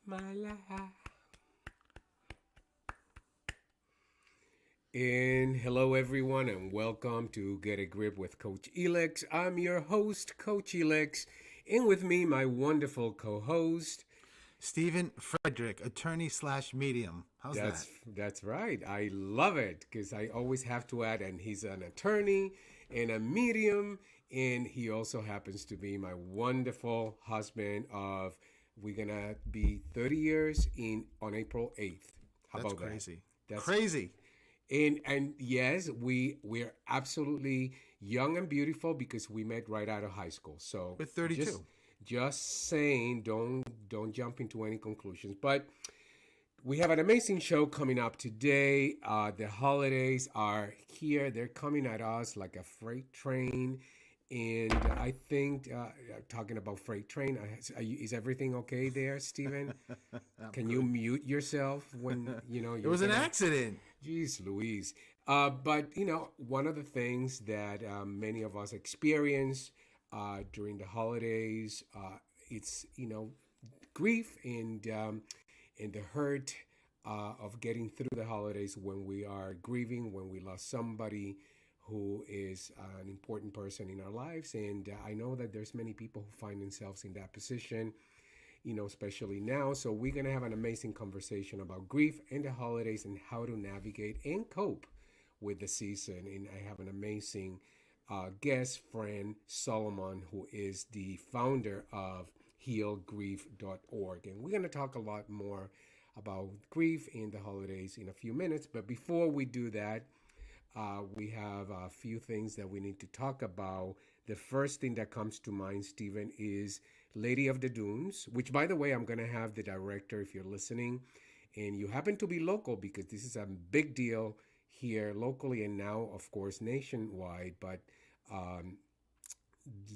my life. And hello, everyone, and welcome to Get a Grip with Coach Elex. I'm your host, Coach Elex, and with me, my wonderful co-host. Stephen Frederick, attorney slash medium. How's That's that? that's right. I love it because I always have to add, and he's an attorney and a medium, and he also happens to be my wonderful husband. Of we're gonna be 30 years in on April 8th. How That's about that? crazy. That's Crazy. and yes, we're absolutely young and beautiful because we met right out of high school. So With just 32. just saying, don't jump into any conclusions. But we have an amazing show coming up today. The holidays are here; they're coming at us like a freight train. And I think talking about freight train, is everything okay there, Stephen? I'm Can you good. mute yourself when It you're was an gonna? accident. Jeez Louise. But, one of the things that many of us experience during the holidays, it's, grief and the hurt of getting through the holidays when we are grieving, when we lost somebody who is an important person in our lives. And I know that there's many people who find themselves in that position, especially now. So we're going to have an amazing conversation about grief and the holidays and how to navigate and cope with the season. And I have an amazing guest friend, Solomon, who is the founder of healgrief.org. And we're going to talk a lot more about grief and the holidays in a few minutes. But before we do that, we have a few things that we need to talk about. The first thing that comes to mind, Stephen, is Lady of the Dunes, which, by the way, I'm going to have the director, if you're listening, and you happen to be local, because this is a big deal here locally and now, of course, nationwide. But um,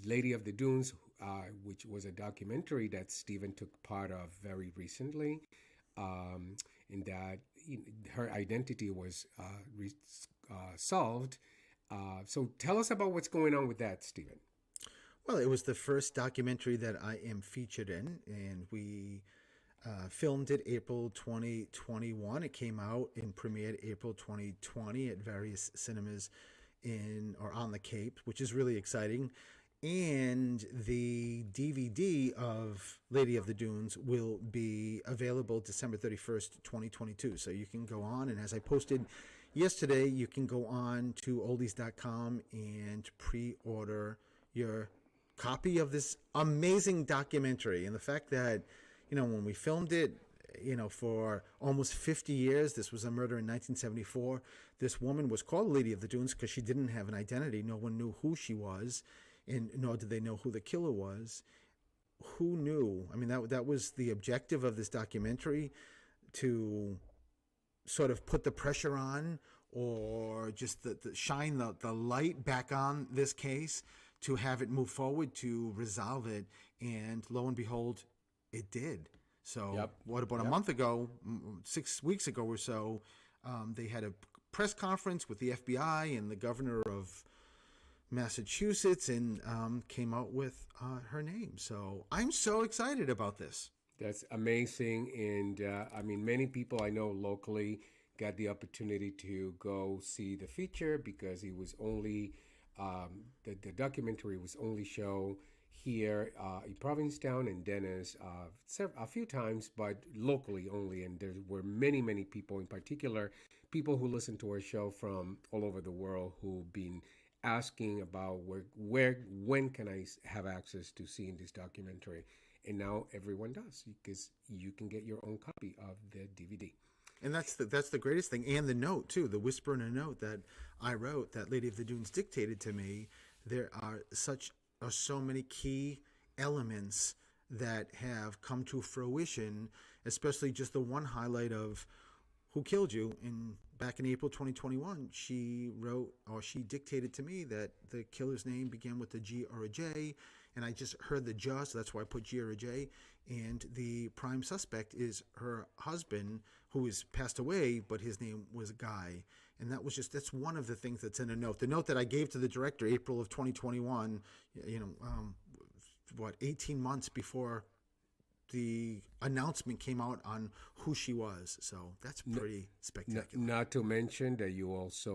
Lady of the Dunes, which was a documentary that Stephen took part of very recently, um, in that her identity was solved. So tell us about what's going on with that, Stephen. Well, it was the first documentary that I am featured in, and we filmed it April 2021. It came out and premiered April 2020 at various cinemas in or on the Cape, which is really exciting. And the DVD of Lady of the Dunes will be available December 31st, 2022. So you can go on, and as I posted yesterday, you can go on to oldies.com and pre-order your copy of this amazing documentary. And the fact that, when we filmed it, for almost 50 years, this was a murder in 1974. This woman was called Lady of the Dunes because she didn't have an identity. No one knew who she was, and nor did they know who the killer was. Who knew? I mean, that was the objective of this documentary, to sort of put the pressure on, or just the shine the light back on this case, to have it move forward, to resolve it. And lo and behold, it did. So Yep. what about a Yep. month ago, 6 weeks ago or so, they had a press conference with the FBI and the governor of Massachusetts, and came out with her name. So I'm so excited about this. That's amazing. And I mean, many people I know locally got the opportunity to go see the feature because it was only, the documentary was only show here in Provincetown and Dennis a few times, but locally only. And there were many, many people, in particular, people who listen to our show from all over the world who've been asking about when can I have access to seeing this documentary. And now everyone does because you can get your own copy of the DVD. And that's the greatest thing. And the note too, the whisper in a note that I wrote, that Lady of the Dunes dictated to me. There are so many key elements that have come to fruition, especially just the one highlight of who killed you. And back in April 2021, she wrote, or she dictated to me, that the killer's name began with a G or a J. And I just heard the J, so that's why I put G or a J. And the prime suspect is her husband, who has passed away, but his name was Guy. And that's one of the things that's in a note. The note that I gave to the director, April of 2021, 18 months before the announcement came out on who she was. So that's pretty spectacular. Not to mention that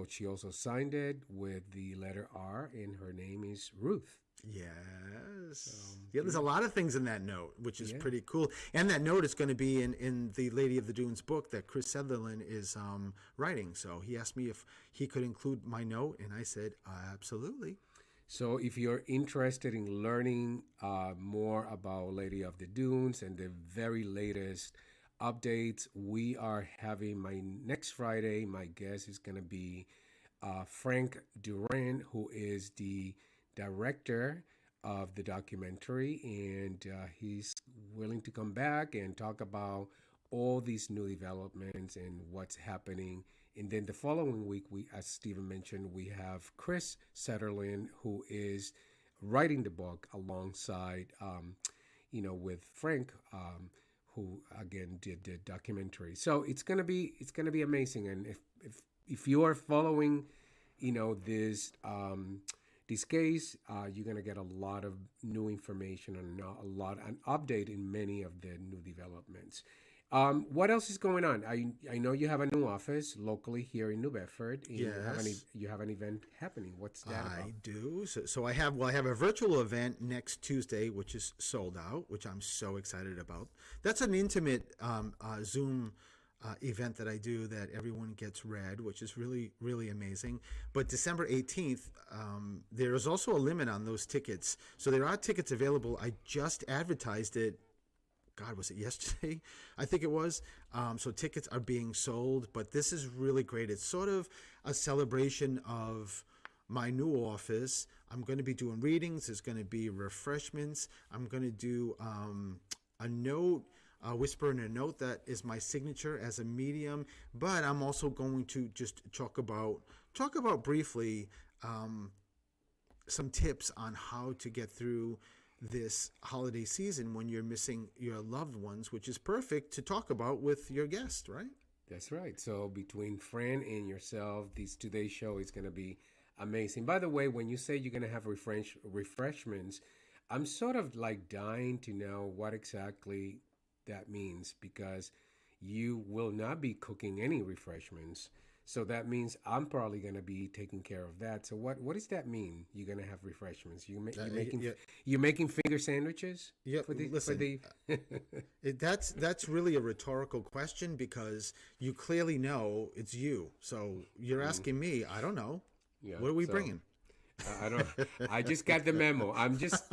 she also signed it with the letter R, and her name is Ruth. Yes. Yeah, there's a lot of things in that note, which is Yeah. pretty cool. And that note is going to be in the Lady of the Dunes book that Chris Sutherland is writing. So he asked me if he could include my note, and I said, absolutely. So if you're interested in learning more about Lady of the Dunes and the very latest updates, we are having my next Friday. My guest is going to be Frank Duran, who is the director of the documentary, and he's willing to come back and talk about all these new developments and what's happening. And then the following week, as Stephen mentioned, we have Chris Sutherland, who is writing the book alongside, with Frank, who again did the documentary. So it's gonna be amazing. And if you are following, this case, you're gonna get a lot of new information and an update in many of the new developments. What else is going on? I know you have a new office locally here in New Bedford. And Yes. you have an event happening. What's that about? I do. So I have a virtual event next Tuesday, which is sold out, which I'm so excited about. That's an intimate Zoom event that I do that everyone gets read, which is really, really amazing. But December 18th, there is also a limit on those tickets. So there are tickets available. I just advertised it. God, was it yesterday? I think it was. So tickets are being sold, but this is really great. It's sort of a celebration of my new office. I'm going to be doing readings. There's going to be refreshments. I'm going to do a note, whisper in a note that is my signature as a medium. But I'm also going to just talk about briefly some tips on how to get through this holiday season when you're missing your loved ones, which is perfect to talk about with your guest, right? That's right. So between Fran and yourself, this today's show is going to be amazing. By the way, when you say you're going to have refreshments, I'm sort of like dying to know what exactly that means, because you will not be cooking any refreshments. So that means I'm probably going to be taking care of that. So what does that mean? You're going to have refreshments. Yeah, You're making finger sandwiches yeah. for the for Listen, the that's really a rhetorical question because you clearly know it's you. So you're asking me. I don't know. yeah. What are we So bringing? I don't. I just got the memo. I'm just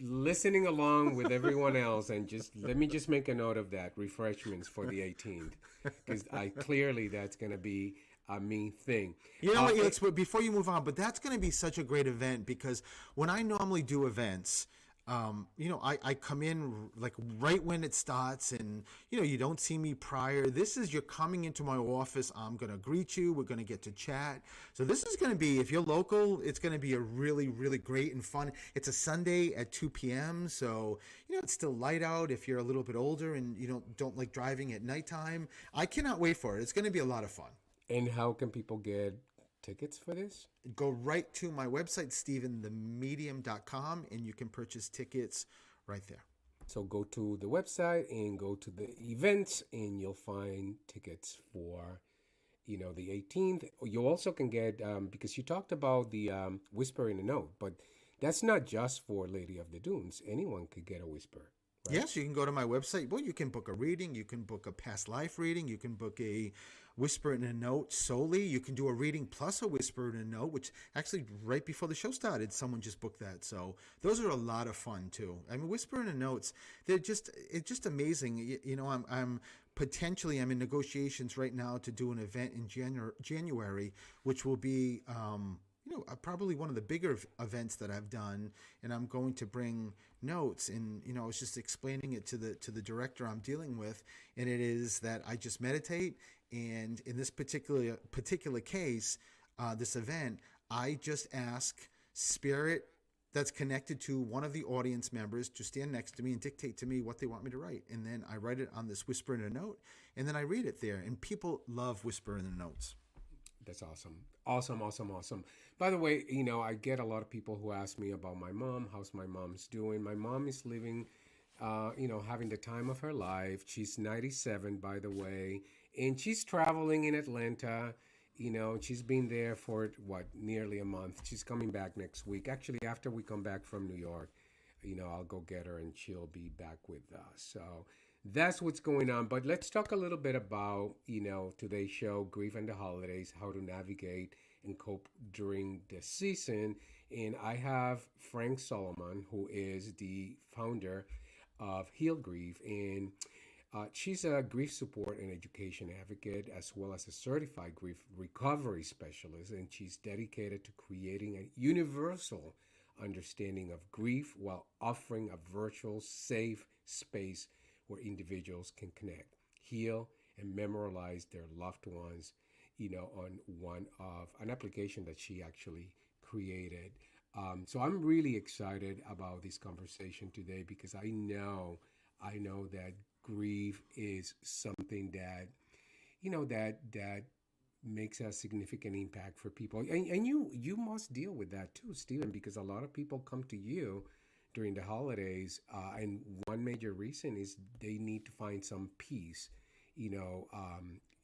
listening along with everyone else, and just let me just make a note of that refreshments for the 18th, because I clearly that's going to be a me thing. You know what? It- Before you move on, but that's going to be such a great event because when I normally do events, I come in like right when it starts, and you don't see me prior. This is you're coming into my office. I'm going to greet you. We're going to get to chat. So this is going to be, if you're local, it's going to be a really, really great and fun. It's a Sunday at 2 p.m. So it's still light out. If you're a little bit older and you don't like driving at nighttime, I cannot wait for it. It's going to be a lot of fun. and how can people get tickets for this? Go right to my website, stephenthemedium.com, and you can purchase tickets right there. So go to the website and go to the events, and you'll find tickets for the 18th. You also can get, because you talked about the whisper in a note, but that's not just for Lady of the Dunes. Anyone could get a whisper, right? Yes, you can go to my website. Well, you can book a reading. You can book a past life reading. You can book a whisper in a note solely. You can do a reading plus a whisper in a note, which actually right before the show started, someone just booked that. So those are a lot of fun too. I mean, whisper in a notes, it's just amazing. I'm in negotiations right now to do an event in January, which will be probably one of the bigger events that I've done, and I'm going to bring notes. And I was just explaining it to the director I'm dealing with, and it is that I just meditate, and in this particular case, this event, I just ask spirit that's connected to one of the audience members to stand next to me and dictate to me what they want me to write, and then I write it on this whisper in a note, and then I read it there. And people love whisper in the notes. That's awesome. Awesome, awesome, awesome. By the way, I get a lot of people who ask me about my mom. How's my mom's doing? My mom is living having the time of her life. She's 97, by the way, and she's traveling in Atlanta. She's been there for what, nearly a month. She's coming back next week. Actually, after we come back from New York, I'll go get her and she'll be back with us. So that's what's going on. But let's talk a little bit about, today's show, Grief and the Holidays, how to navigate and cope during the season. And I have Frank Solomon, who is the founder of Heal Grief. And she's a grief support and education advocate, as well as a certified grief recovery specialist. And she's dedicated to creating a universal understanding of grief while offering a virtual, safe space where individuals can connect, heal, and memorialize their loved ones, on one of an application that she actually created. So I'm really excited about this conversation today because I know that grief is something that that makes a significant impact for people, and you must deal with that too, Stephen, because a lot of people come to you during the holidays, and one major reason is they need to find some peace, you know,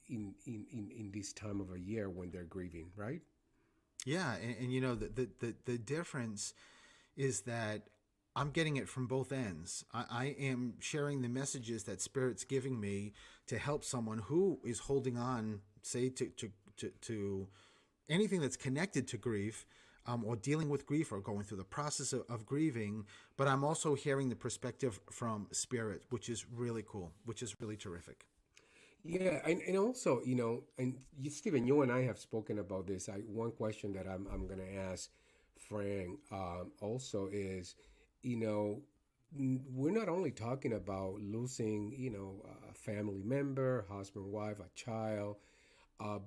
in this time of a year when they're grieving, right? Yeah, and the difference is that I'm getting it from both ends. I am sharing the messages that Spirit's giving me to help someone who is holding on, say, to anything that's connected to grief, or dealing with grief or going through the process of grieving. But I'm also hearing the perspective from Spirit, which is really cool, which is really terrific. Yeah, and also, and Stephen, you and I have spoken about this. One question that I'm gonna ask Frank, also is, you know, we're not only talking about losing, a family member, husband, wife, a child,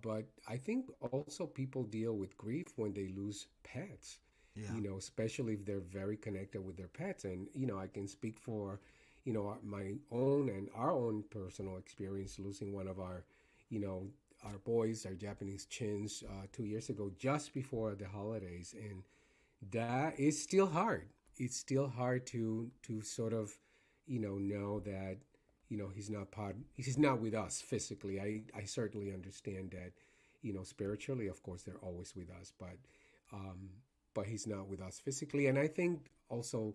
but I think also people deal with grief when they lose pets, Yeah. especially if they're very connected with their pets. And, I can speak for, my own and our own personal experience losing one of you know, our boys, our Japanese chins, 2 years ago, just before the holidays. And that is still hard. It's still hard to sort of, know that, he's not with us physically. I certainly understand that, spiritually, of course, they're always with us, um, but he's not with us physically. And I think also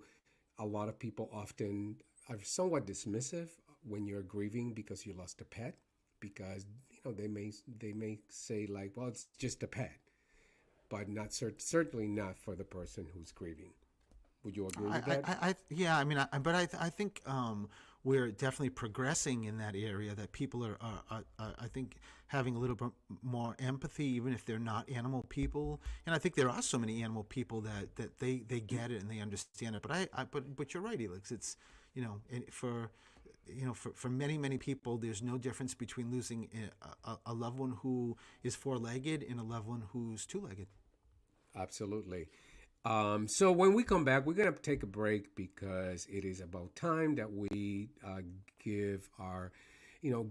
a lot of people often are somewhat dismissive when you're grieving because you lost a pet, because they may say like, well, it's just a pet, but not certainly not for the person who's grieving. Would you agree with that? Yeah, I mean, I think we're definitely progressing in that area. That people I think, having a little bit more empathy, even if they're not animal people. And I think there are so many animal people that they get it and they understand it. But you're right, Elix. It's, for for many people, there's no difference between losing a loved one who is four-legged and a loved one who's two-legged. Absolutely. So when we come back, we're gonna take a break because it is about time that we give our,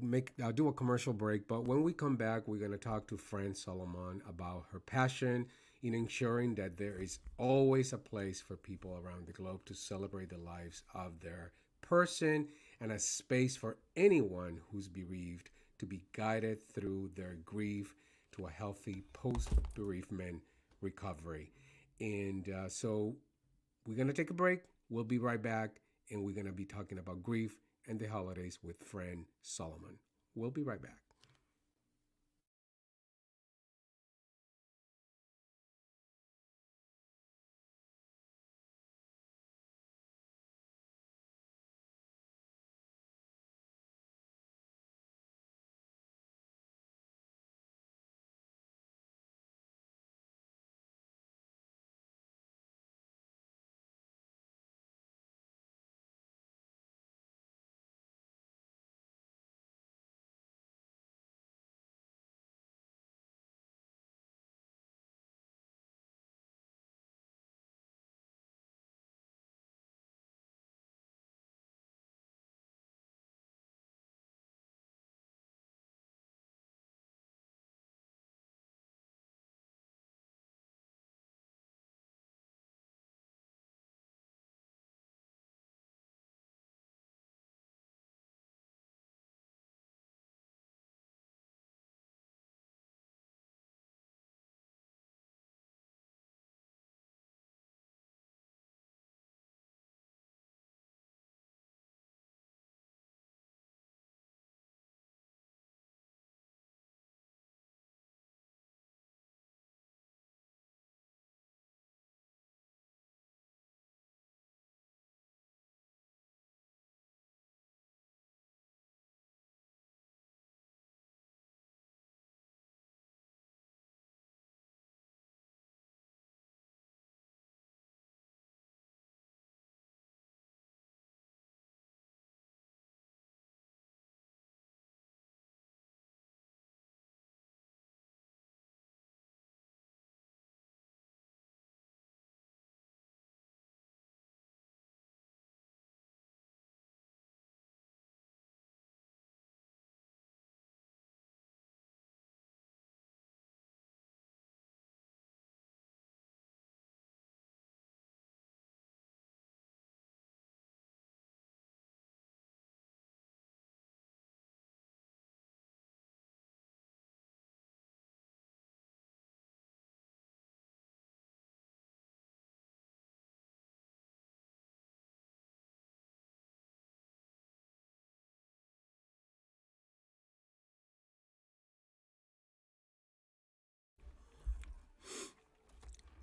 make do a commercial break. But when we come back, we're gonna talk to Fran Solomon about her passion in ensuring that there is always a place for people around the globe to celebrate the lives of their person, and a space for anyone who's bereaved to be guided through their grief to a healthy post bereavement recovery. And so we're going to take a break. We'll be right back. And we're going to be talking about grief and the holidays with Fran Solomon. We'll be right back.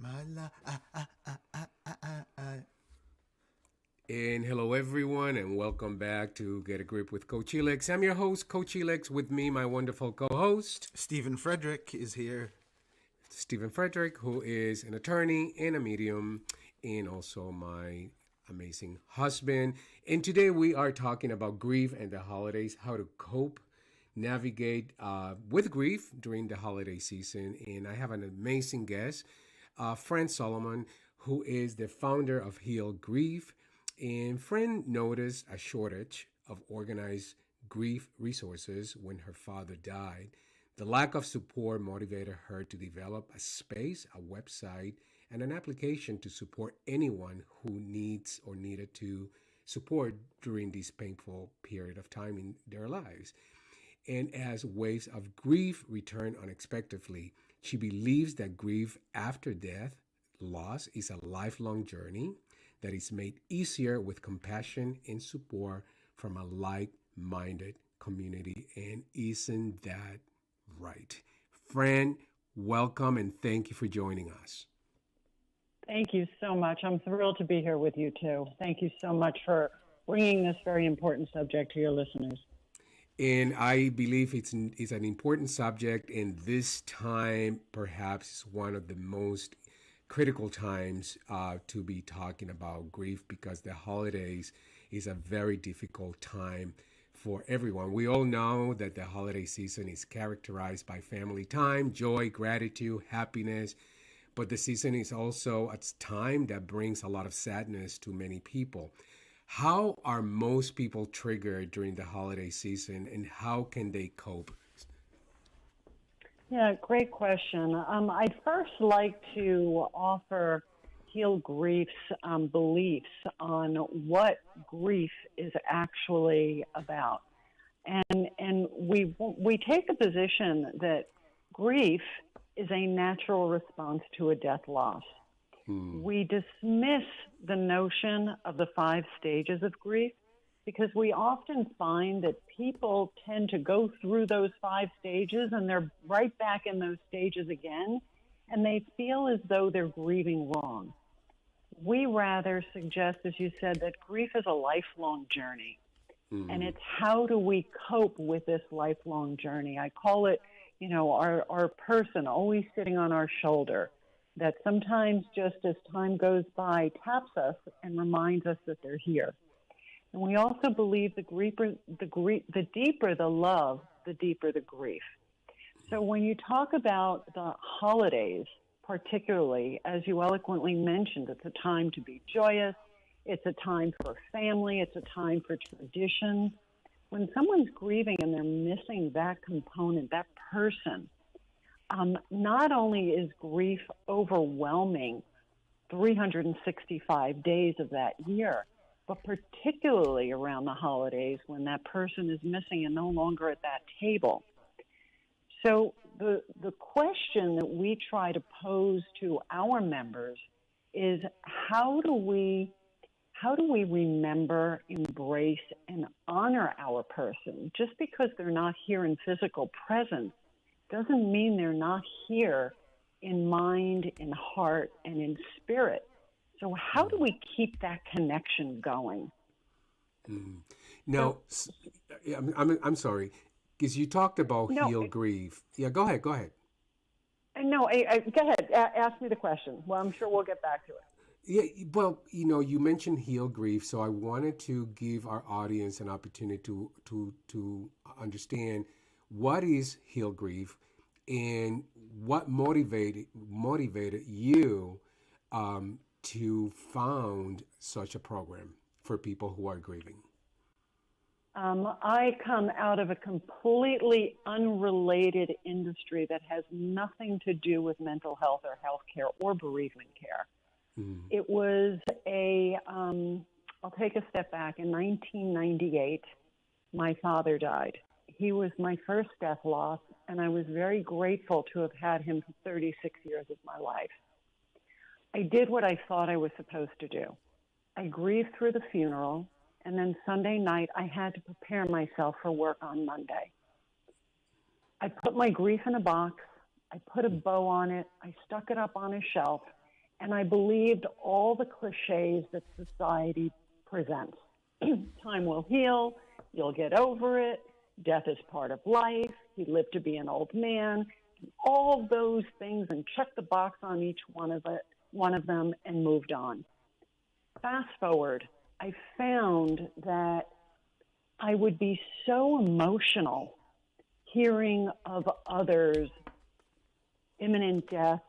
My la, And hello, everyone, and welcome back to Get a Grip with Coach Elex. I'm your host, Coach Elex, with me, my wonderful co host, Stephen Frederick is here. Stephen Frederick, who is an attorney and a medium, and also my amazing husband. And today we are talking about grief and the holidays, how to cope, navigate with grief during the holiday season. And I have an amazing guest, Fran Solomon, who is the founder of Heal Grief. And Fran noticed a shortage of organized grief resources when her father died. The lack of support motivated her to develop a space, a website, and an application to support anyone who needs or needed to support during this painful period of time in their lives. And as waves of grief return unexpectedly, she believes that grief after death, loss, is a lifelong journey that is made easier with compassion and support from a like minded community. And isn't that right? Fran, welcome and thank you for joining us. Thank you so much. I'm thrilled to be here with you too. Thank you so much for bringing this very important subject to your listeners. And I believe it's an important subject, and this time perhaps is one of the most critical times to be talking about grief, because the holidays is a very difficult time for everyone. We all know that the holiday season is characterized by family time, joy, gratitude, happiness, but the season is also a time that brings a lot of sadness to many people. How are most people triggered during the holiday season, and how can they cope? Yeah, great question. I'd first like to offer Heal Grief's beliefs on what grief is actually about. And we take the position that grief is a natural response to a death loss. We dismiss the notion of the 5 stages of grief because we often find that people tend to go through those 5 stages and they're right back in those stages again, and they feel as though they're grieving wrong. We rather suggest, as you said, that grief is a lifelong journey. And it's how do we cope with this lifelong journey? I call it, our person always sitting on our shoulder, that sometimes just as time goes by taps us and reminds us that they're here. And we also believe the deeper the love, the deeper the grief. So when you talk about the holidays, particularly, as you eloquently mentioned, it's a time to be joyous. It's a time for family. It's a time for tradition. When someone's grieving and they're missing that component, that person, not only is grief overwhelming 365 days of that year, but particularly around the holidays when that person is missing and no longer at that table. So the question that we try to pose to our members is how do we remember, embrace, and honor our person? Just because they're not here in physical presence doesn't mean they're not here in mind, in heart, and in spirit. So how do we keep that connection going? Now, I'm sorry, because you talked about heal grief. Yeah, go ahead. No, go ahead. Ask me the question. Well, I'm sure we'll get back to it. Yeah, well, you mentioned heal grief, so I wanted to give our audience an opportunity to understand what is heal grief and what motivated you to found such a program for people who are grieving. I come out of a completely unrelated industry that has nothing to do with mental health or healthcare or bereavement care. It was I'll take a step back. In 1998, my father died. He was my first death loss, and I was very grateful to have had him for 36 years of my life. I did what I thought I was supposed to do. I grieved through the funeral, and then Sunday night, I had to prepare myself for work on Monday. I put my grief in a box. I put a bow on it. I stuck it up on a shelf, And I believed all the cliches that society presents. Time will heal, you'll get over it, death is part of life, he lived to be an old man, all those things, and checked the box on each one of them and moved on. Fast forward, I found that I would be so emotional hearing of others' imminent death,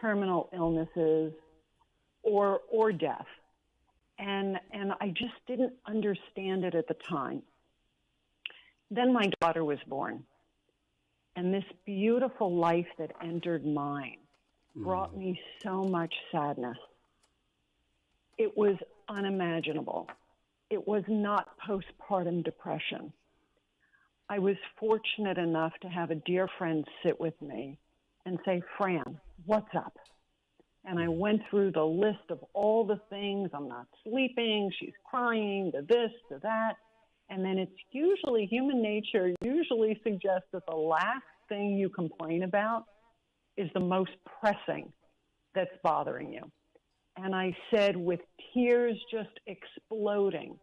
terminal illnesses, or death. And I just didn't understand it at the time. Then my daughter was born. And this beautiful life that entered mine brought me so much sadness. It was unimaginable. It was not postpartum depression. I was fortunate enough to have a dear friend sit with me and say, Fran, what's up? And I went through the list of all the things. I'm not sleeping, she's crying, the this, the that. And then it's usually, human nature usually suggests that the last thing you complain about is the most pressing that's bothering you. And I said, with tears just exploding,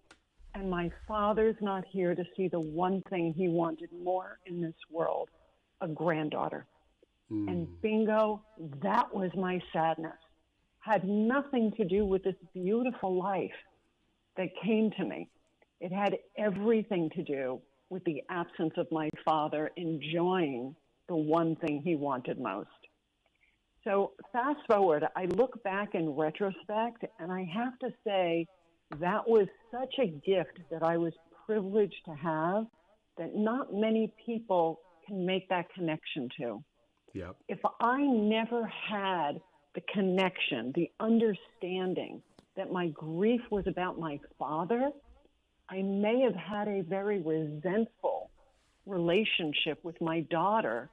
and my father's not here to see the one thing he wanted more in this world, a granddaughter. And bingo, that was my sadness. Had nothing to do with this beautiful life that came to me. It had everything to do with the absence of my father enjoying the one thing he wanted most. So fast forward, I look back in retrospect, and I have to say that was such a gift that I was privileged to have that not many people can make that connection to. Yep. If I never had the connection, the understanding that my grief was about my father, I may have had a very resentful relationship with my daughter,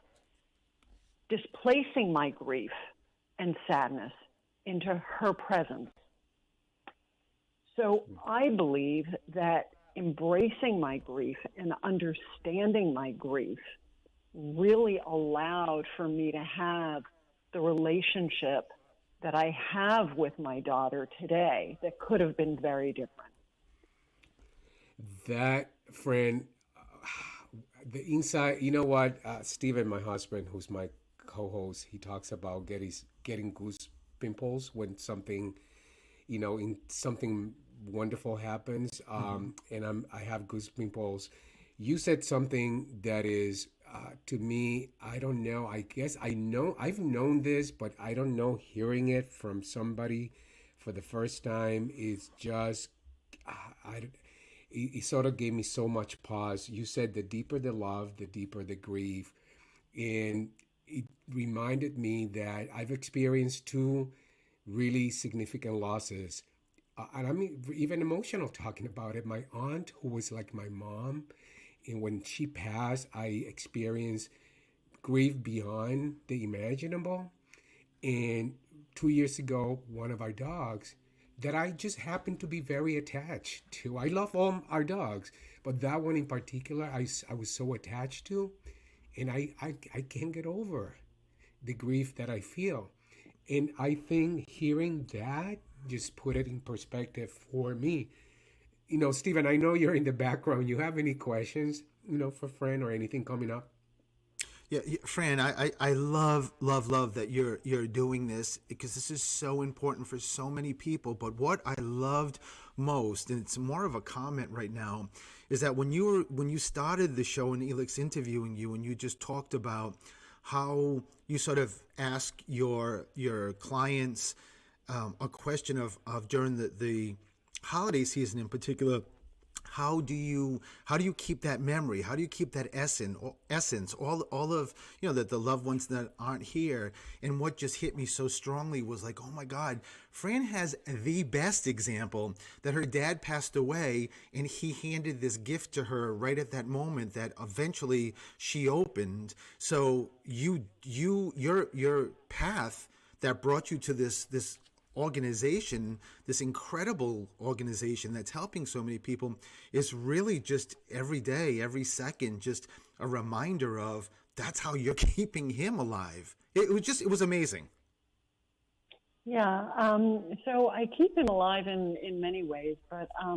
displacing my grief and sadness into her presence. So I believe that embracing my grief and understanding my grief really allowed for me to have the relationship that I have with my daughter today that could have been very different. That, friend, the inside, you know what, Steven, my husband, who's my co-host, he talks about getting goose pimples when something, in something wonderful happens, and I have goose pimples. You said something that is, to me, I don't know. I guess I've known this, but I don't know. Hearing it from somebody for the first time is just, it sort of gave me so much pause. You said the deeper the love, the deeper the grief, and it reminded me that I've experienced two really significant losses, and I'm even emotional talking about it. My aunt, who was like my mom. And when she passed, I experienced grief beyond the imaginable. And 2 years ago, one of our dogs that I just happened to be very attached to. I love all our dogs, but that one in particular, I was so attached to. And I can't get over the grief that I feel. And I think hearing that just put it in perspective for me. Stephen, I know you're in the background. You have any questions, for Fran or anything coming up? Yeah, Fran, I love that you're doing this, because this is so important for so many people. But what I loved most, and it's more of a comment right now, is that when you started the show and Elix interviewing you, and you just talked about how you sort of ask your clients a question of during the holiday season in particular, how do you keep that memory? How do you keep that essence? All of that the loved ones that aren't here. And what just hit me so strongly was like, oh my God, Fran has the best example that her dad passed away, and he handed this gift to her right at that moment that eventually she opened. So your path that brought you to this organization, this incredible organization that's helping so many people, is really just every day, every second, just a reminder of that's how you're keeping him alive. It was amazing. Yeah, so I keep it alive in many ways, but I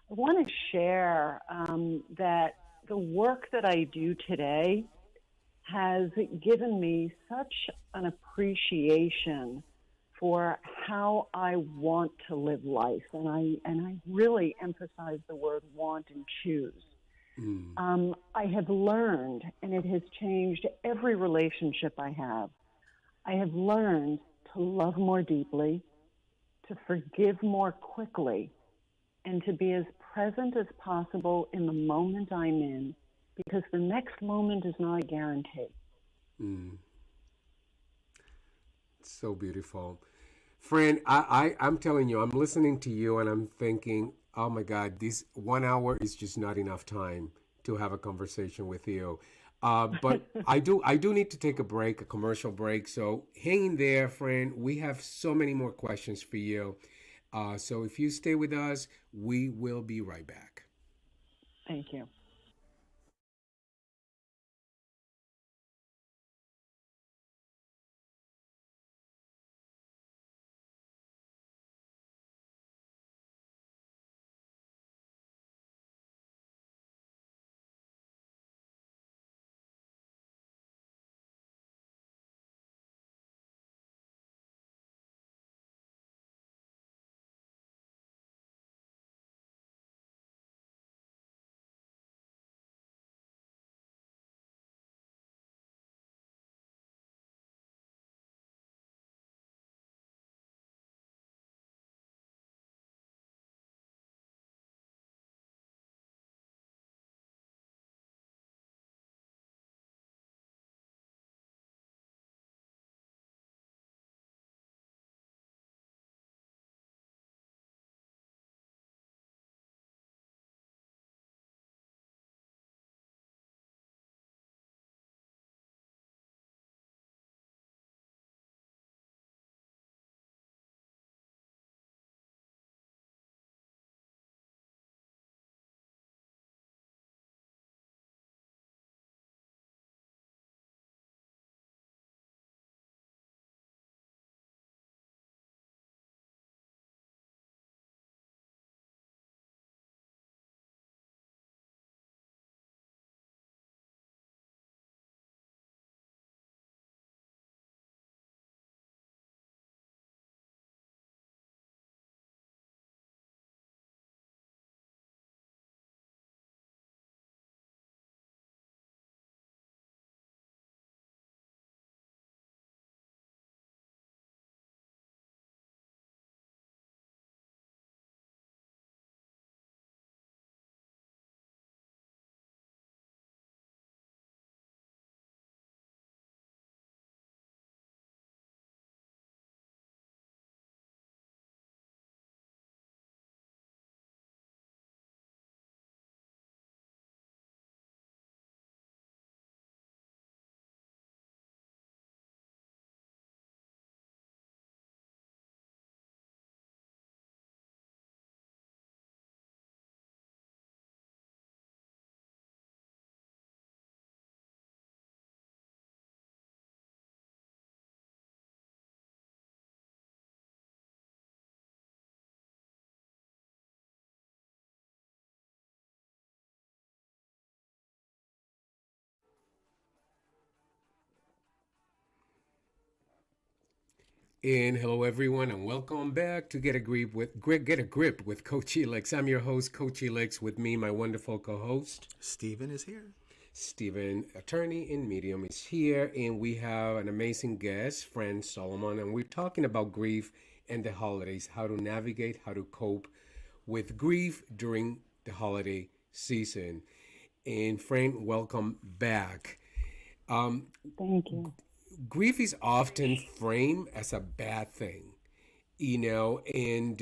want to share that the work that I do today has given me such an appreciation for how I want to live life, and I really emphasize the word want and choose. Mm, I have learned, and it has changed every relationship I have. I have learned to love more deeply, to forgive more quickly, and to be as present as possible in the moment I'm in, because the next moment is not a guarantee. mm, so beautiful. Friend, I'm telling you, I'm listening to you and I'm thinking, oh my God, this 1 hour is just not enough time to have a conversation with you. But I do need to take a break, a commercial break. So hang in there, friend. We have so many more questions for you. So if you stay with us, we will be right back. Thank you. And hello, everyone, and welcome back to Get a Grip with Coach Elix. I'm your host, Coach Elix. With me, my wonderful co-host, Stephen is here. Stephen, attorney in Medium, is here, and we have an amazing guest, friend Solomon, and we're talking about grief and the holidays, how to navigate, how to cope with grief during the holiday season. And friend, welcome back. Um, Thank you. Grief is often framed as a bad thing, and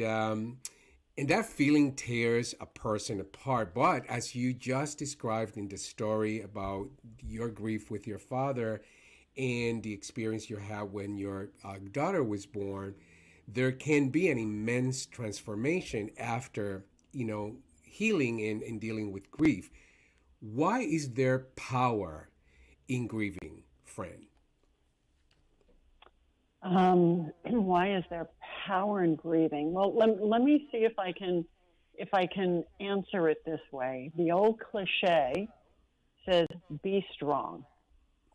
that feeling tears a person apart. But as you just described in the story about your grief with your father and the experience you had when your daughter was born, there can be an immense transformation after healing and dealing with grief. Why is there power in grieving, friend? Why is there power in grieving? Well, let me see if I can answer it this way. The old cliche says, "Be strong."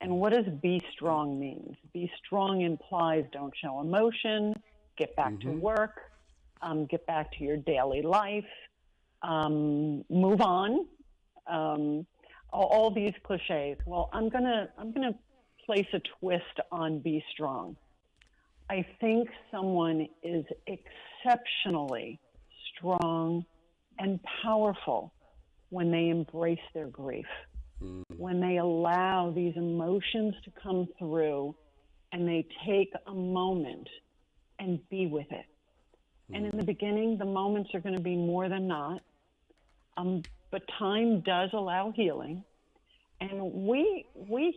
And what does "be strong" mean? Be strong implies don't show emotion, get back to Mm-hmm. work, get back to your daily life, move on. Um, all these cliches. Well, I'm gonna place a twist on "be strong." I think someone is exceptionally strong and powerful when they embrace their grief, when they allow these emotions to come through and they take a moment and be with it. And in the beginning, the moments are going to be more than not, but time does allow healing. And we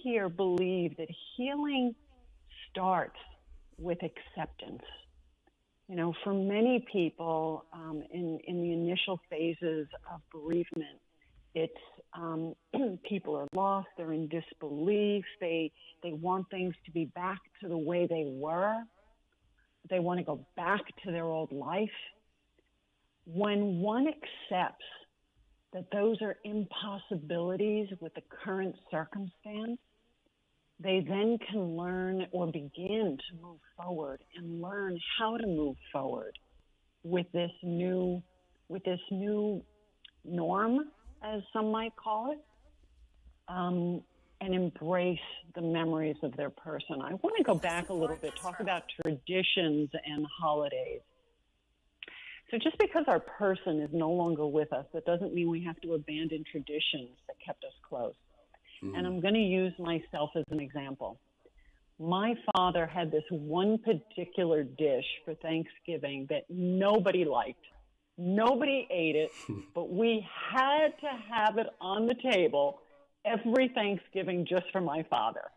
here believe that healing starts with acceptance. You know, for many people in the initial phases of bereavement, it's people are lost, they're in disbelief, they want things to be back to the way they were, they want to go back to their old life. When one accepts that those are impossibilities with the current circumstance, they then can learn or begin to move forward and learn how to move forward with this new norm, as some might call it, and embrace the memories of their person. I want to go back a little bit, talk about traditions and holidays. So just because our person is no longer with us, that doesn't mean we have to abandon traditions that kept us close. And I'm going to use myself as an example. My father had this one particular dish for Thanksgiving that nobody liked. Nobody ate it, but we had to have it on the table every Thanksgiving just for my father.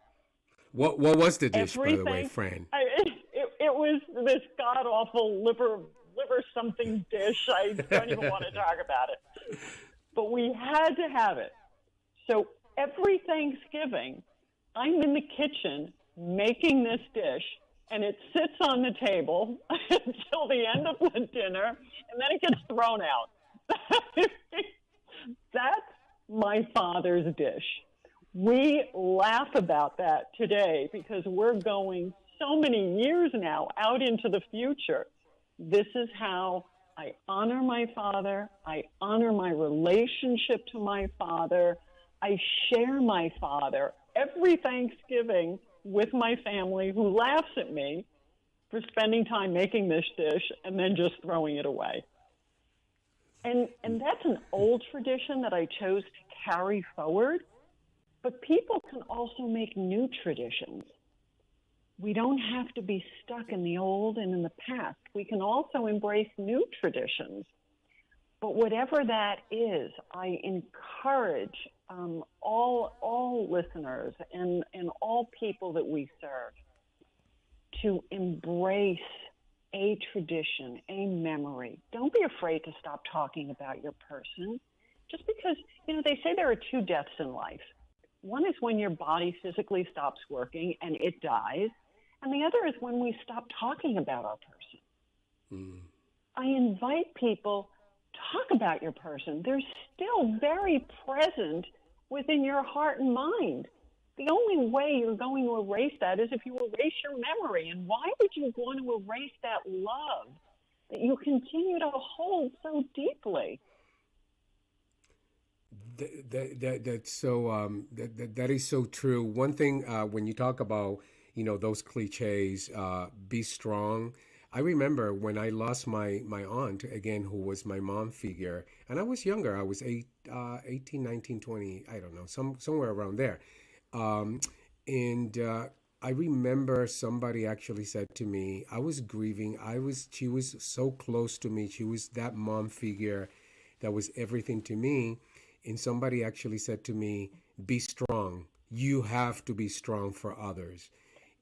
What was the dish, by the way, Everything. Fran? It was this god awful liver something dish. I don't even want to talk about it. But we had to have it. So every Thanksgiving, I'm in the kitchen making this dish, and it sits on the table until the end of the dinner, and then it gets thrown out. That's my father's dish. We laugh about that today because we're going so many years now out into the future. This is how I honor my father. I honor my relationship to my father. I share my father every Thanksgiving with my family, who laughs at me for spending time making this dish and then just throwing it away. And that's an old tradition that I chose to carry forward. But people can also make new traditions. We don't have to be stuck in the old and in the past. We can also embrace new traditions. But whatever that is, I encourage all listeners and all people that we serve to embrace a tradition, a memory. Don't be afraid to stop talking about your person. Just because, they say there are two deaths in life. One is when your body physically stops working and it dies. And the other is when we stop talking about our person. I invite people, talk about your person. They're still very present within your heart and mind. The only way you're going to erase that is if you erase your memory. And why would you want to erase that love that you continue to hold so deeply? That's so that is so true. One thing when you talk about those cliches, be strong. I remember when I lost my aunt again, who was my mom figure, and I was younger. I was 18, 19, 20. I don't know, somewhere around there. And I remember somebody actually said to me, I was grieving. She was so close to me. She was that mom figure that was everything to me. And somebody actually said to me, be strong. You have to be strong for others.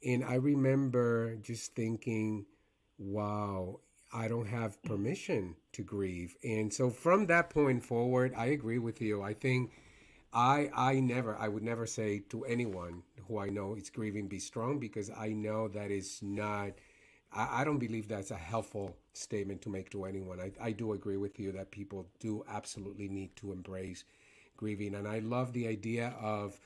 And I remember just thinking, wow, I don't have permission to grieve. And so from that point forward, I agree with you. I think I would never say to anyone who I know is grieving, be strong, because I know that is not, I don't believe that's a helpful statement to make to anyone. I do agree with you that people do absolutely need to embrace grieving. And I love the idea of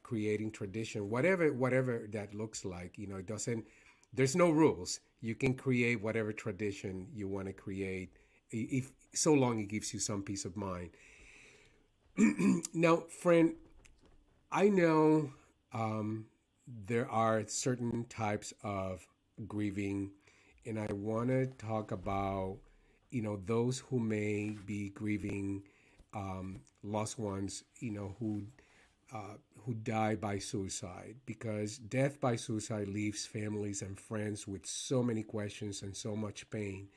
creating tradition, whatever that looks like. You know, it doesn't, there's no rules. You can create whatever tradition you want to create, if so long it gives you some peace of mind. Now, friend, I know there are certain types of grieving, and I want to talk about, those who may be grieving lost ones, who die by suicide, because death by suicide leaves families and friends with so many questions and so much pain.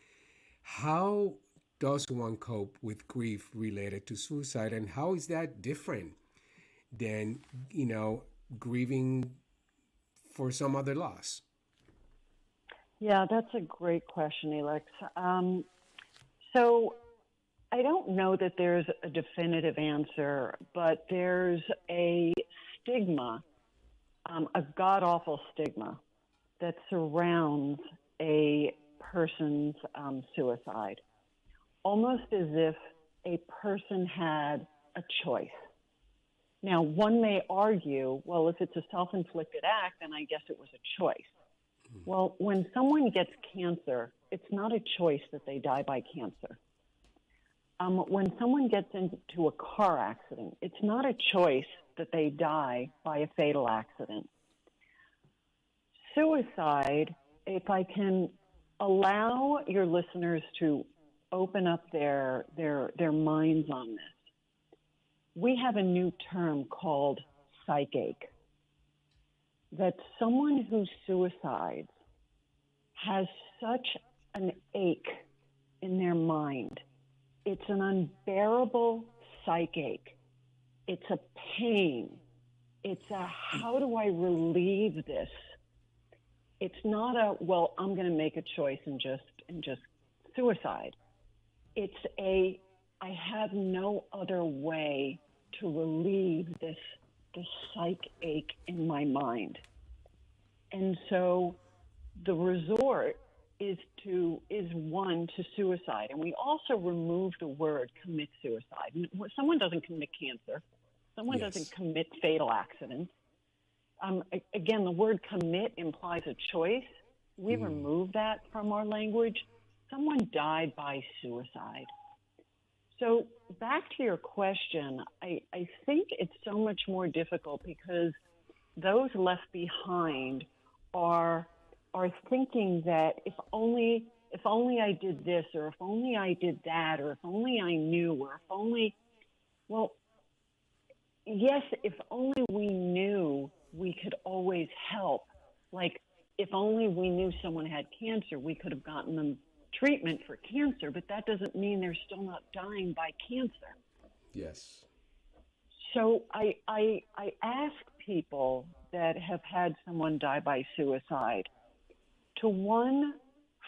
How does one cope with grief related to suicide, and how is that different than, grieving for some other loss? Yeah, that's a great question, Elix. So I don't know that there's a definitive answer, but there's a stigma, a god awful stigma that surrounds a person's suicide, almost as if a person had a choice. Now, one may argue, well, if it's a self-inflicted act, then I guess it was a choice. Well, when someone gets cancer, it's not a choice that they die by cancer. When someone gets into a car accident, it's not a choice that they die by a fatal accident. Suicide, if I can allow your listeners to open up their minds on this, we have a new term called psychache. That someone who suicides has such an ache in their mind. It's an unbearable psychache. It's a pain. It's a, how do I relieve this? It's not a, well, I'm going to make a choice and just suicide. It's a, I have no other way to relieve this psych ache in my mind. And so the resort is one to suicide. And we also remove the word commit suicide. Someone doesn't commit cancer. Someone Yes. doesn't commit fatal accidents. Again, the word commit implies a choice. We remove that from our language. Someone died by suicide. So back to your question, I think it's so much more difficult because those left behind are thinking that if only I did this, or if only I did that, or if only I knew, or if only, well, yes, if only we knew, we could always help. Like, if only we knew someone had cancer, we could have gotten them treatment for cancer, but that doesn't mean they're still not dying by cancer. Yes. So I ask people that have had someone die by suicide to, one,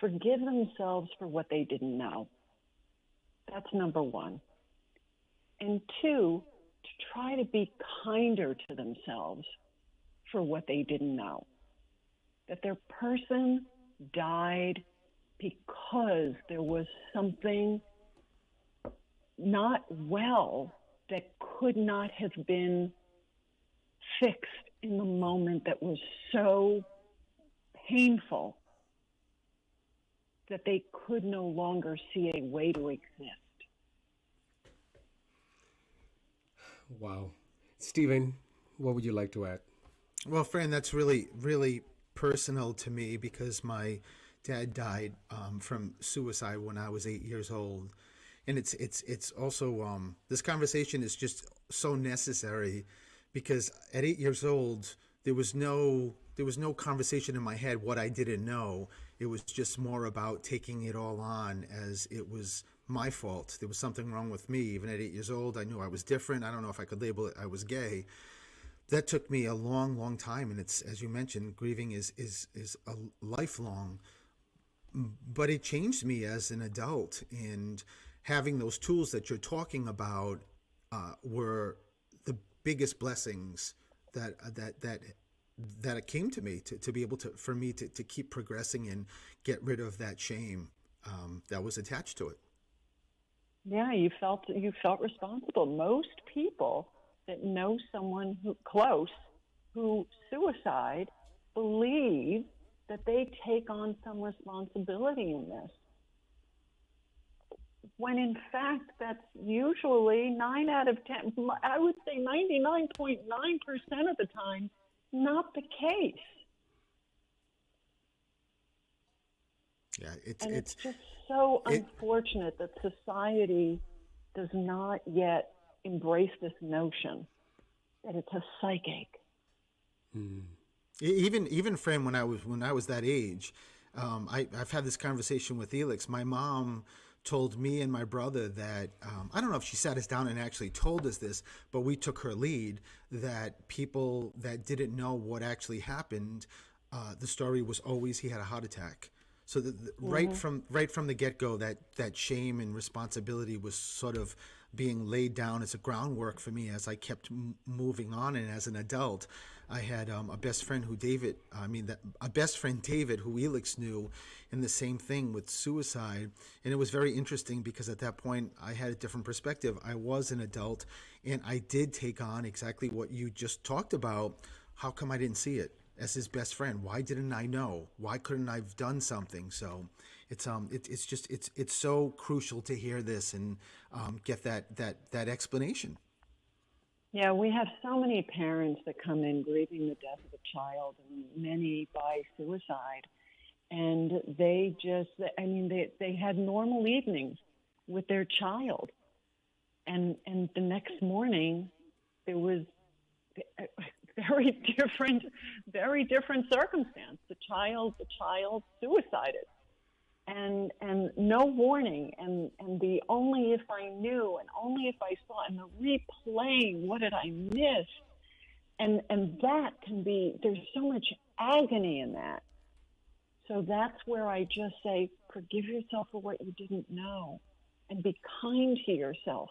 forgive themselves for what they didn't know. That's number one. And two, to try to be kinder to themselves for what they didn't know. That their person died because there was something not well that could not have been fixed in the moment, that was so painful that they could no longer see a way to exist. Wow. Stephen, what would you like to add? Well, Fran, that's really, really personal to me because my dad died from suicide when I was 8 years old, and it's also this conversation is just so necessary because at 8 years old there was no conversation in my head what I didn't know. It was just more about taking it all on as it was my fault. There was something wrong with me. Even at 8 years old, I knew I was different. I don't know if I could label it I was gay. That took me a long, long time, and it's, as you mentioned, grieving is a lifelong. But it changed me as an adult, and having those tools that you're talking about were the biggest blessings that it came to me to be able to for me to keep progressing and get rid of that shame that was attached to it. Yeah, you felt responsible. Most people that know someone who close who suicide believe that they take on some responsibility in this, when in fact that's usually 9 out of 10, I would say 99.9% of the time, not the case. Yeah, And it's just so it unfortunate that society does not yet embrace this notion that it's a psychic. even friend, when I was that age, I've had this conversation with Elix. My mom told me and my brother that I don't know if she sat us down and actually told us this, but we took her lead that people that didn't know what actually happened, the story was always he had a heart attack. So right from the get go, that shame and responsibility was sort of being laid down as a groundwork for me as I kept moving on. And as an adult, I had a best friend a best friend David, who Elix knew, in the same thing with suicide. And it was very interesting because at that point I had a different perspective. I was an adult, and I did take on exactly what you just talked about. How come I didn't see it? As his best friend, why didn't I know? Why couldn't I have done something? So it's so crucial to hear this and get that explanation. Yeah, we have so many parents that come in grieving the death of a child, and many by suicide. And they had normal evenings with their child. And the next morning, there was very very different circumstance. The child suicided, and no warning, and the only if I knew, and only if I saw, and the replaying, what did I miss? And that can be, there's so much agony in that. So that's where I just say, forgive yourself for what you didn't know, and be kind to yourself,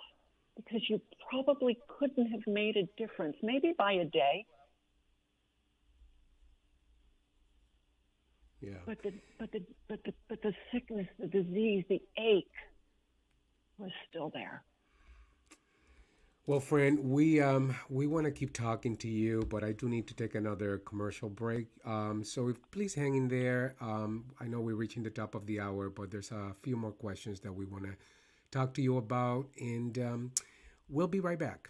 because you probably couldn't have made a difference, maybe by a day. Yeah. But the sickness, the disease, the ache was still there. Well, friend, we want to keep talking to you, but I do need to take another commercial break. So if, please hang in there. I know we're reaching the top of the hour, but there's a few more questions that we want to talk to you about, and we'll be right back.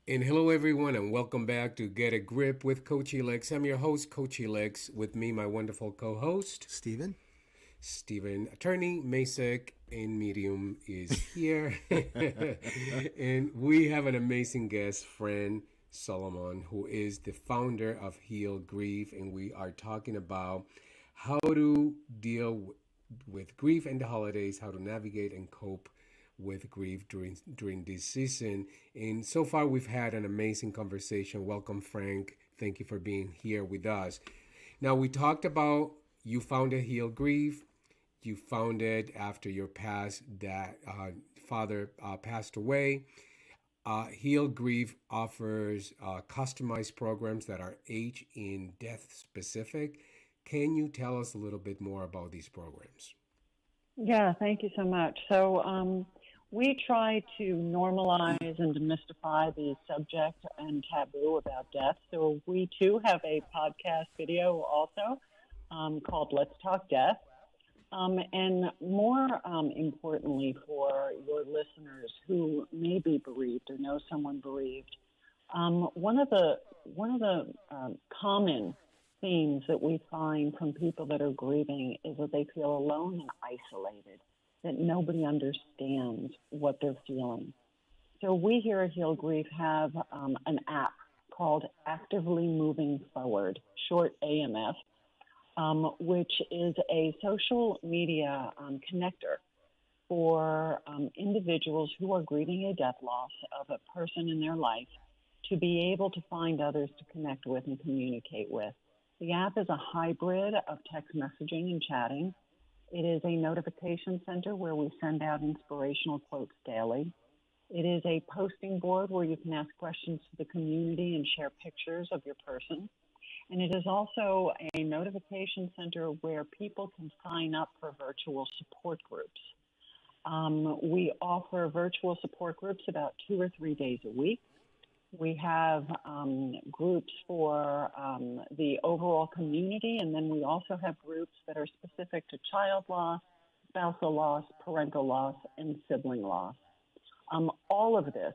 And hello, everyone, and welcome back to Get a Grip with Coach Elex. I'm your host, Coach Elex. With me, my wonderful co-host, Stephen? Stephen, attorney, Masek, and medium is here. And we have an amazing guest, friend Solomon, who is the founder of Heal Grief. And we are talking about how to deal with grief and the holidays, how to navigate and cope with grief during this season. And so far, we've had an amazing conversation. Welcome, Frank. Thank you for being here with us. Now, we talked about you founded Heal Grief. You found it after your past that father passed away. Heal Grief offers customized programs that are age and death specific. Can you tell us a little bit more about these programs? Yeah, thank you so much. So, we try to normalize and demystify the subject and taboo about death. So, we too have a podcast video also called Let's Talk Death. And more importantly, for your listeners who may be bereaved or know someone bereaved, one of the common themes that we find from people that are grieving is that they feel alone and isolated, that nobody understands what they're feeling. So we here at Heal Grief have an app called Actively Moving Forward, short AMF, which is a social media connector for individuals who are grieving a death loss of a person in their life to be able to find others to connect with and communicate with. The app is a hybrid of text messaging and chatting. It is a notification center where we send out inspirational quotes daily. It is a posting board where you can ask questions to the community and share pictures of your person. And it is also a notification center where people can sign up for virtual support groups. We offer virtual support groups about 2 or 3 days a week. We have groups for the overall community, and then we also have groups that are specific to child loss, spousal loss, parental loss, and sibling loss. All of this,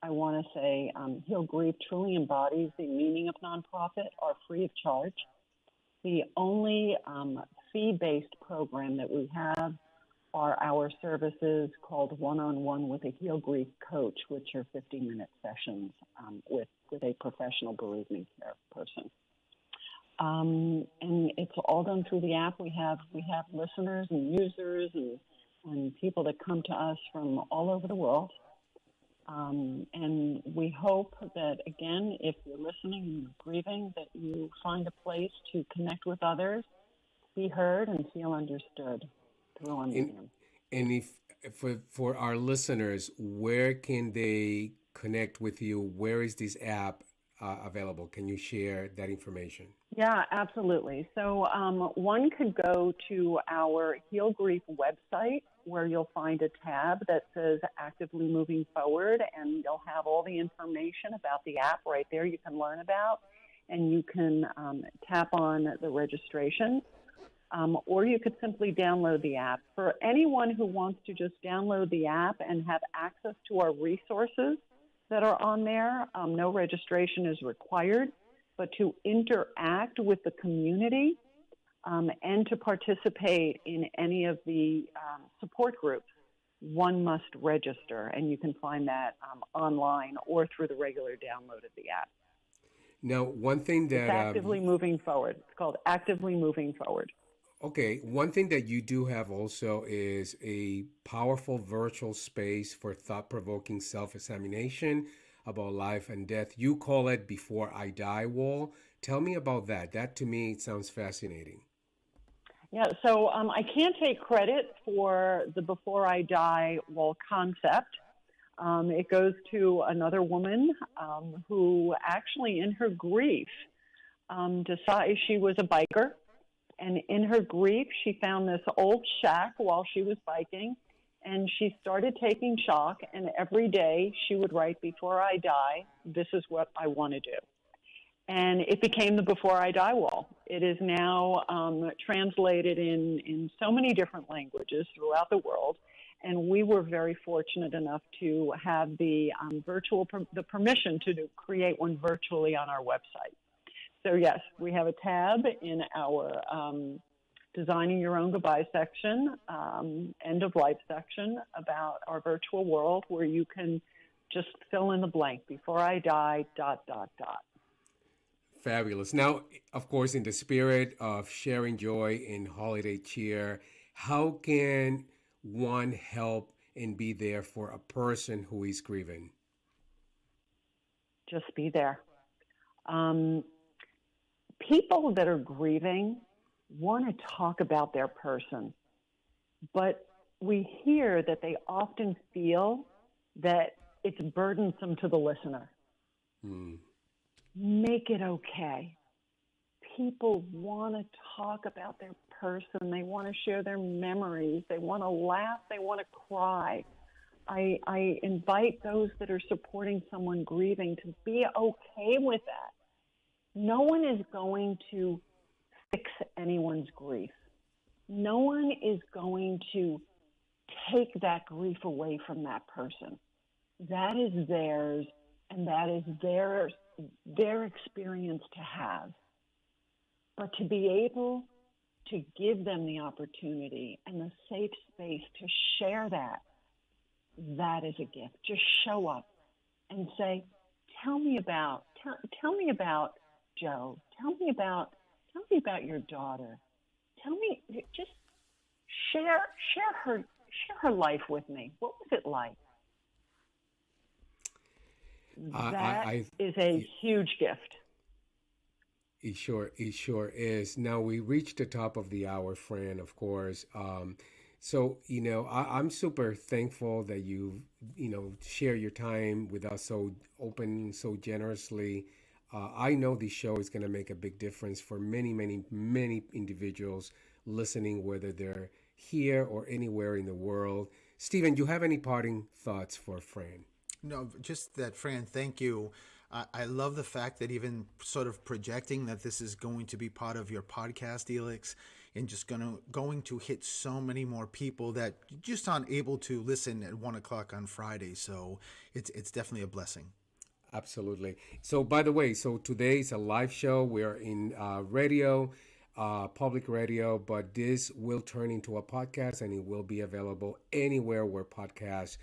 I want to say, Heal Grief truly embodies the meaning of nonprofit, are free of charge. The only fee-based program that we have are our services called One-on-One with a Heal Grief coach, which are 50-minute sessions with a professional bereavement care person. And it's all done through the app. We have listeners and users and people that come to us from all over the world. And we hope that, again, if you're listening and you're grieving, that you find a place to connect with others, be heard, and feel understood through our medium. And if for our listeners, where can they connect with you? Where is this app available? Can you share that information? Yeah, absolutely. So one could go to our Heal Grief website where you'll find a tab that says Actively Moving Forward, and you'll have all the information about the app right there you can learn about, and you can tap on the registration, or you could simply download the app. For anyone who wants to just download the app and have access to our resources that are on there, no registration is required. But to interact with the community and to participate in any of the support groups, one must register, and you can find that online or through the regular download of the app. Now, one thing that... It's Actively Moving Forward. It's called Actively Moving Forward. Okay, one thing that you do have also is a powerful virtual space for thought-provoking self-examination about life and death. You call it Before I Die Wall. Tell me about that. That, to me, sounds fascinating. Yeah, so I can't take credit for the Before I Die Wall concept. It goes to another woman who actually, in her grief, decided she was a biker. And in her grief, she found this old shack while she was biking, and she started taking chalk, and every day she would write, "Before I die, this is what I want to do." And it became the Before I Die Wall. It is now translated in so many different languages throughout the world, And we were very fortunate enough to have the the permission to create one virtually on our website. So yes, we have a tab in our Designing Your Own Goodbye section, End of Life section about our virtual world, where you can just fill in the blank. Before I die, ... Fabulous. Now, of course, in the spirit of sharing joy and holiday cheer, how can one help and be there for a person who is grieving? Just be there. People that are grieving want to talk about their person, but we hear that they often feel that it's burdensome to the listener. Make it okay. People want to talk about their person. They want to share their memories. They want to laugh. They want to cry. I invite those that are supporting someone grieving to be okay with that. No one is going to fix anyone's grief. No one is going to take that grief away from that person. That is theirs, and that is their experience to have. But to be able to give them the opportunity and the safe space to share that is a gift. Just show up and say, tell me about Joe. Tell me about your daughter. Just share her life with me. What was it like? That is a huge gift. It sure is. Now we reached the top of the hour, Fran, of course. So, I'm super thankful that you share your time with us so open, so generously. I know this show is going to make a big difference for many, many, many individuals listening, whether they're here or anywhere in the world. Stephen, do you have any parting thoughts for Fran? No, just that, Fran, thank you. I love the fact that even sort of projecting that this is going to be part of your podcast, Elix, and just going to hit so many more people that just aren't able to listen at 1:00 on Friday. So it's definitely a blessing. Absolutely. So, by the way, today is a live show. We're in radio, public radio, but this will turn into a podcast, and it will be available anywhere where podcasts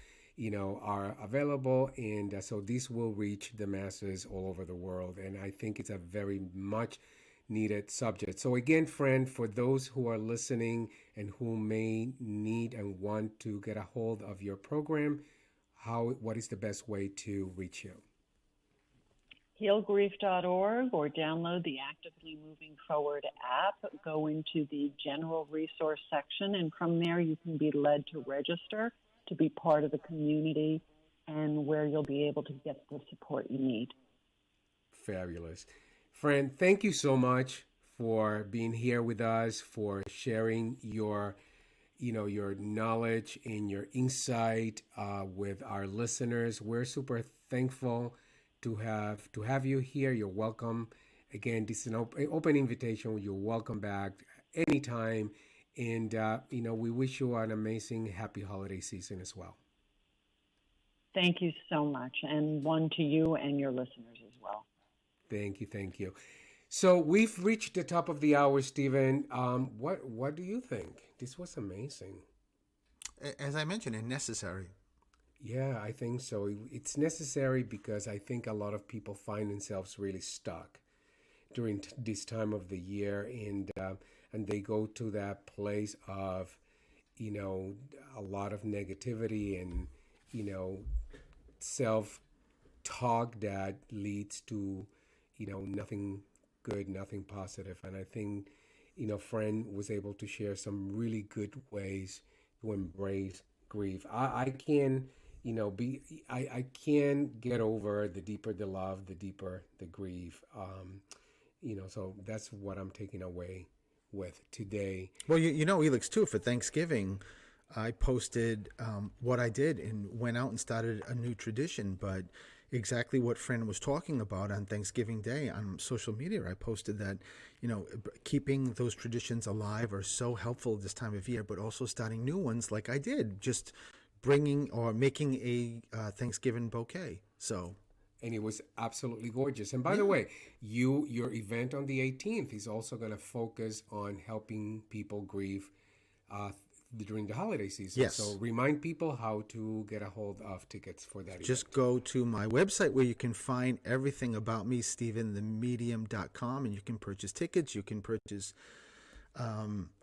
are available, and so this will reach the masses all over the world, and I think it's a very much needed subject. So again, friend, for those who are listening and who may need and want to get a hold of your program, what is the best way to reach you? healgrief.org, or download the Actively Moving Forward app. Go into the general resource section, and from there you can be led to register to be part of the community, and where you'll be able to get the support you need. Fabulous. Fran, thank you so much for being here with us, for sharing your knowledge and your insight with our listeners. We're super thankful to have you here. You're welcome. Again, this is an open invitation. You're welcome back anytime. And, we wish you an amazing, happy holiday season as well. Thank you so much. And one to you and your listeners as well. Thank you. So we've reached the top of the hour, Stephen. What do you think? This was amazing. As I mentioned, and necessary. Yeah, I think so. It's necessary because I think a lot of people find themselves really stuck during this time of the year, and they go to that place of, a lot of negativity and, self-talk that leads to, nothing good, nothing positive. And I think, Fran was able to share some really good ways to embrace grief. I can, I can get over the deeper the love, the deeper the grief. So that's what I'm taking away with today. Well, Elix, too, for Thanksgiving, I posted what I did and went out and started a new tradition. But exactly what Fran was talking about on Thanksgiving Day on social media. I posted that, keeping those traditions alive are so helpful this time of year, but also starting new ones like I did, just bringing or making a Thanksgiving bouquet. So, And it was absolutely gorgeous. And by the yeah. way, your event on the 18th is also going to focus on helping people grieve uh, during the holiday season. So Yes. remind people how to get a hold of tickets for that event. Just go to my website where you can find everything about me, StephenTheMedium.com, and you can purchase tickets. You can purchase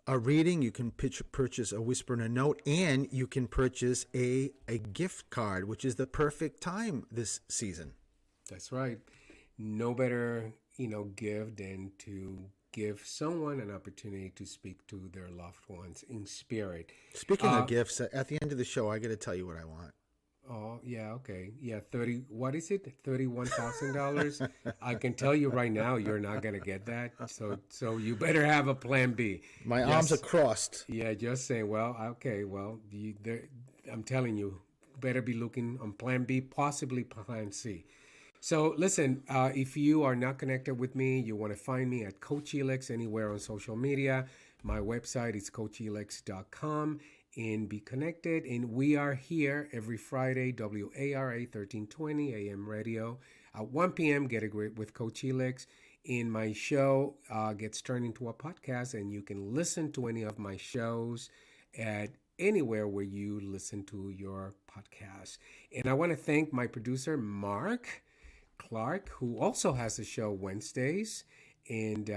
a reading. You can purchase a whisper and a note, and you can purchase a gift card, which is the perfect time this season. That's right. No better, gift than to give someone an opportunity to speak to their loved ones in spirit. Speaking of gifts, at the end of the show, I got to tell you what I want. Oh, yeah, okay. Yeah, what is it? $31,000? I can tell you right now you're not going to get that. So you better have a plan B. My arms are crossed. Yeah, just saying, well, okay, well, I'm telling you, better be looking on plan B, possibly plan C. So listen, if you are not connected with me, you want to find me at Coach Elix anywhere on social media. My website is coachelix.com, and be connected. And we are here every Friday, WARA 1320 AM radio at 1 p.m. Get a Grip with Coach Elix. And my show gets turned into a podcast, and you can listen to any of my shows at anywhere where you listen to your podcast. And I want to thank my producer, Mark Clark, who also has a show Wednesdays. And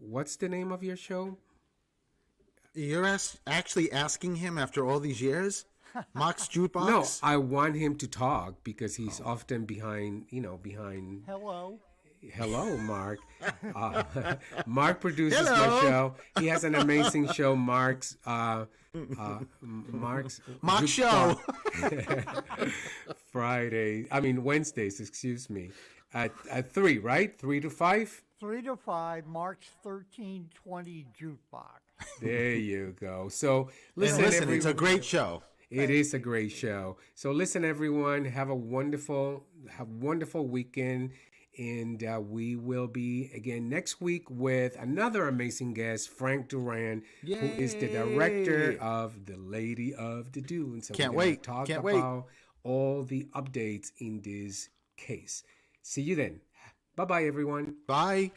what's the name of your show? You're actually asking him after all these years? Mark's Jukebox? No, I want him to talk because he's often behind. Hello. Hello, Mark. Mark produces my show. He has an amazing show, Mark's Show. Wednesdays, excuse me, at 3, right? 3 to 5? 3 to 5, Mark's 1320 Jukebox. There you go. So listen, it's a great show. It is a great show. So listen, everyone, have a wonderful weekend. And we will be again next week with another amazing guest, Frank Duran, who is the director of The Lady of the Dunes. So Can't we're gonna wait. Talk Can't about all the updates in this case. See you then. Bye-bye, everyone. Bye.